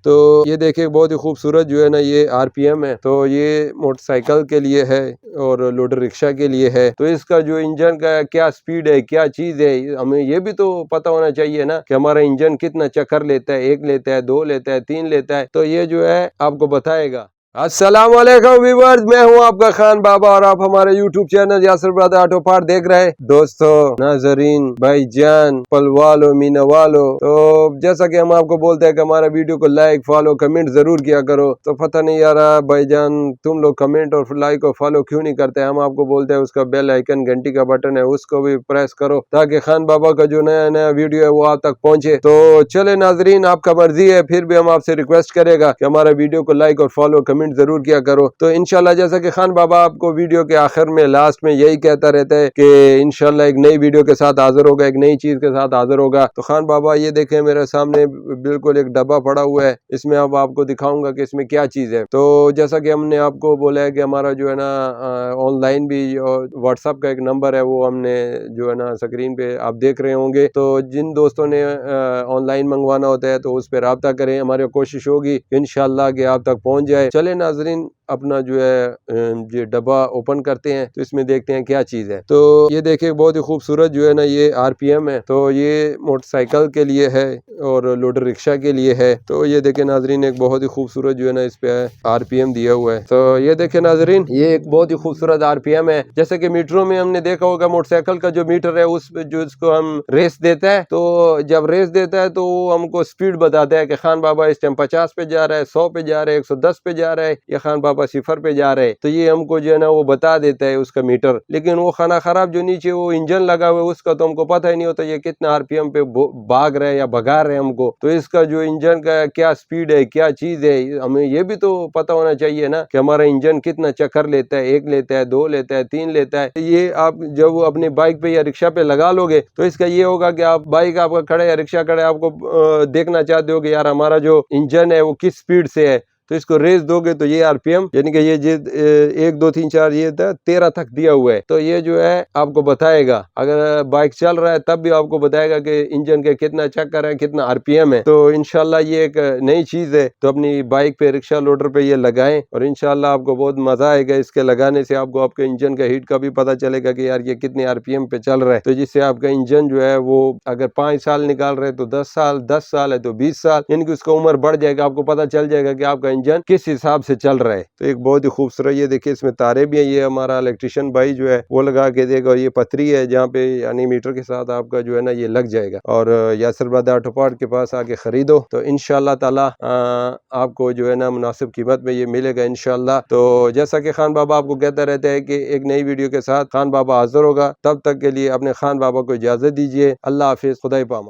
तो ये देखिए बहुत ही खूबसूरत जो है ना ये आरपीएम है। तो ये मोटरसाइकिल के लिए है और लोडर रिक्शा के लिए है। तो इसका जो इंजन का क्या स्पीड है, क्या चीज है, हमें ये भी तो पता होना चाहिए ना कि हमारा इंजन कितना चक्कर लेता है, 1 लेता है, 2 लेता है, 3 लेता है। तो ये जो है आपको बताएगा। अस्सलाम वालेकुम व्यूअर्स, मैं हूं आपका खान बाबा और आप हमारे YouTube channel Yasir brother auto part देख रहे हैं। दोस्तों, नाजरीन, भाईजान, पलवालो, मीना वालो, तो जैसा कि हम आपको बोलते हैं कि हमारा वीडियो को लाइक, फॉलो, कमेंट जरूर किया करो। तो पता नहीं यार भाईजान तुम लोग कमेंट और लाइक और फॉलो क्यों नहीं करते। हम आपको बोलते हैं उसका बेल आइकन, घंटी का बटन है, उसको भी प्रेस करो ताकि खान बाबा का जो नया नया वीडियो है वो आप तक पहुंचे। तो चले नाजरीन, आपका मर्जी है, फिर भी हम आपसे रिक्वेस्ट करेगा कि हमारा वीडियो को लाइक और फॉलो कमेंट जरूर किया करो। तो इंशाल्लाह जैसा कि खान बाबा आपको वीडियो के आखिर में लास्ट में यही कहता रहता है कि इंशाल्लाह एक नई वीडियो के साथ हाजिर होगा, एक नई चीज के साथ हाजिर होगा। तो खान बाबा ये देखें मेरे सामने बिल्कुल एक डब्बा पड़ा हुआ है, इसमें अब आपको दिखाऊंगा कि इसमें क्या चीज है। तो जैसा कि हमने आपको बोला है कि हमारा जो है ना ऑनलाइन भी व्हाट्सएप का एक नंबर है, वो हमने जो है ना स्क्रीन पे आप देख रहे होंगे। तो जिन दोस्तों ने ऑनलाइन मंगवाना होता है तो उस पर रब्ता करें, हमारी कोशिश होगी इंशाल्लाह कि आप तक पहुंच जाए। चले नाजरीन, अपना जो है ये डब्बा ओपन करते हैं तो इसमें देखते हैं क्या चीज है। तो ये देखिए बहुत ही खूबसूरत जो है ना ये आरपीएम है। तो ये मोटरसाइकिल के लिए है और लोडर रिक्शा के लिए है। तो ये देखे नाजरीन, एक बहुत ही खूबसूरत जो है ना इस पे आरपीएम दिया हुआ है। तो ये देखे नाजरीन, ये एक बहुत ही खूबसूरत आरपीएम है। जैसे कि मीटरों में हमने देखा होगा, मोटरसाइकिल का जो मीटर है उस जो इसको हम रेस देता है, तो जब रेस देता है तो हमको स्पीड बताता है कि खान बाबा इस टाइम 50 पे जा रहा है, 100 पे जा रहा है, 110 पे जा रहा है, या खान बाबा 0 पे जा रहे हैं। तो ये हमको जो है ना वो बता देता है उसका मीटर। लेकिन वो खाना खराब जो नीचे वो इंजन लगा हुआ है उसका तो हमको पता ही नहीं होता ये कितना आरपीएम पे भाग रहे हैं या भगा रहे हैं हमको। तो इसका जो इंजन का क्या स्पीड है, क्या चीज है, हमें ये भी तो पता होना चाहिए ना कि हमारा इंजन कितना चक्कर लेता है, 1 लेता है, 2 लेता है, 3 लेता है। ये आप जब अपनी बाइक पे या रिक्शा पे लगा लोगे तो इसका ये होगा कि आप बाइक आपका खड़ा या रिक्शा खड़ा है, आपको देखना चाहते हो कि यार हमारा जो इंजन है वो किस स्पीड से है। तो इसको रेस दोगे तो ये आरपीएम यानी कि ये 1 2 3 4 ये 13 तक दिया हुआ है। तो ये जो है आपको बताएगा, अगर बाइक चल रहा है तब भी आपको बताएगा कि इंजन के कितना चक्कर है, कितना आरपीएम है। तो इंशाल्लाह ये एक नई चीज है। तो अपनी बाइक पे, रिक्शा लोडर पे ये लगाएं और इंशाल्लाह आपको बहुत मजा आएगा। इसके लगाने से आपको आपके इंजन का हीट का भी पता चलेगा कि यार ये कितने आरपीएम पे चल रहा है। तो जिससे आपका इंजन जो है वो अगर 5 साल निकाल रहे तो 10 साल, 10 साल है तो 20 साल, यानी कि उसका उम्र बढ़ जाएगा। आपको पता चल जाएगा कि आपका इंजन किस हिसाब से चल रहा है। तो एक बहुत ही खूबसूरत, ये देखिए इसमें तारे भी हैं। ये हमारा इलेक्ट्रिशियन भाई जो है वो लगा के देगा। और ये पथरी है जहाँ पे यानी मीटर के साथ आपका जो है ना ये लग जाएगा। और यासिर ब्रदर ऑटो पार्ट के पास आके खरीदो तो इंशाल्लाह ताला आपको जो है ना मुनासिब कीमत में ये मिलेगा इंशाल्लाह। तो जैसा कि खान बाबा आपको कहता रहता है कि एक नई वीडियो के साथ खान बाबा हाजिर होगा। तब तक के लिए अपने खान बाबा को इजाजत दीजिए। अल्लाह हाफिज, खुदा पामा।